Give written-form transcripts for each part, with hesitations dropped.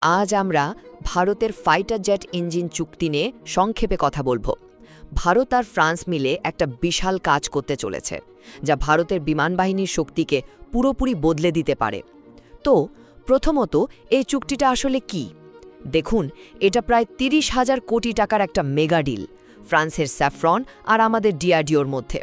আজ আমরা ভারতের ফাইটার জেট ইঞ্জিন চুক্তি নিয়ে সংক্ষেপে কথা বলবো। ভারত আর ফ্রান্স মিলে একটা বিশাল কাজ করতে চলেছে, যা ভারতের বিমানবাহিনীর শক্তিকে পুরোপুরি বদলে দিতে পারে। তো প্রথমত, এই চুক্তিটা আসলে কি? দেখুন, এটা প্রায় ৩০,০০০ কোটি টাকার একটা মেগা ডিল, ফ্রান্সের স্যাফরন আর আমাদের ডিআরডিওর মধ্যে।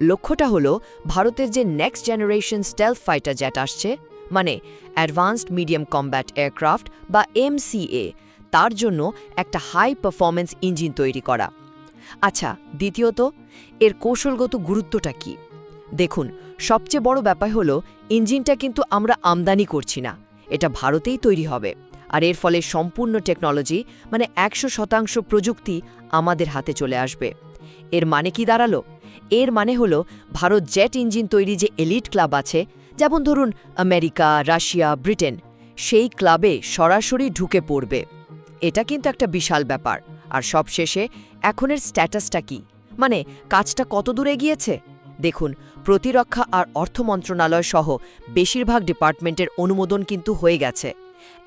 লক্ষ্যটা হলো ভারতের যে next generation stealth fighter jet আসছে, মানে অ্যাডভান্সড মিডিয়াম কম্ব্যাট এয়ারক্রাফট বা এমসিএ, তার জন্য একটা হাই পারফরম্যান্স ইঞ্জিন তৈরি করা। আচ্ছা, দ্বিতীয়ত, এর কৌশলগত গুরুত্বটা কি? দেখুন, সবচেয়ে বড় ব্যাপার হলো ইঞ্জিনটা কিন্তু আমরা আমদানি করছি না, এটা ভারতেই তৈরি হবে। আর এর ফলে সম্পূর্ণ টেকনোলজি, মানে ১০০% প্রযুক্তি আমাদের হাতে চলে আসবে। এর মানে কি দাঁড়ালো? এর মানে হলো ভারত জেট ইঞ্জিন তৈরি যে এলিট ক্লাব আছে, যেমন ধরুন আমেরিকা, রাশিয়া, ব্রিটেন, সেই ক্লাবে সরাসরি ঢুকে পড়বে। এটা কিন্তু একটা বিশাল ব্যাপার। আর সবশেষে এখনের স্ট্যাটাসটা কি, মানে কাজটা কত দূর এগিয়েছে? দেখুন, প্রতিরক্ষা আর অর্থ মন্ত্রণালয় সহ বেশিরভাগ ডিপার্টমেন্টের অনুমোদন কিন্তু হয়ে গেছে।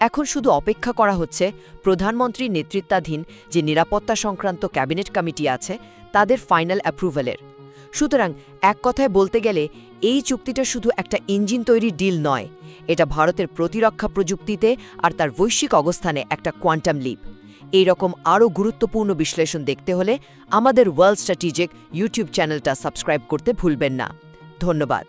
এখন শুধু অপেক্ষা করা হচ্ছে প্রধানমন্ত্রীর নেতৃত্বাধীন যে নিরাপত্তা সংক্রান্ত ক্যাবিনেট কমিটি আছে, তাদের ফাইনাল অ্যাপ্রুভালের। সুতরাং এক কথায় বলতে গেলে এই চুক্তিটা শুধু একটা ইঞ্জিন তৈরির ডিল নয়, এটা ভারতের প্রতিরক্ষা প্রযুক্তিতে আর তার বৈশ্বিক অবস্থানে একটা কোয়ান্টাম লিপ। এই রকম আরও গুরুত্বপূর্ণ বিশ্লেষণ দেখতে হলে আমাদের ওয়ার্ল্ড স্ট্র্যাটেজিক ইউটিউব চ্যানেলটা সাবস্ক্রাইব করতে ভুলবেন না। ধন্যবাদ।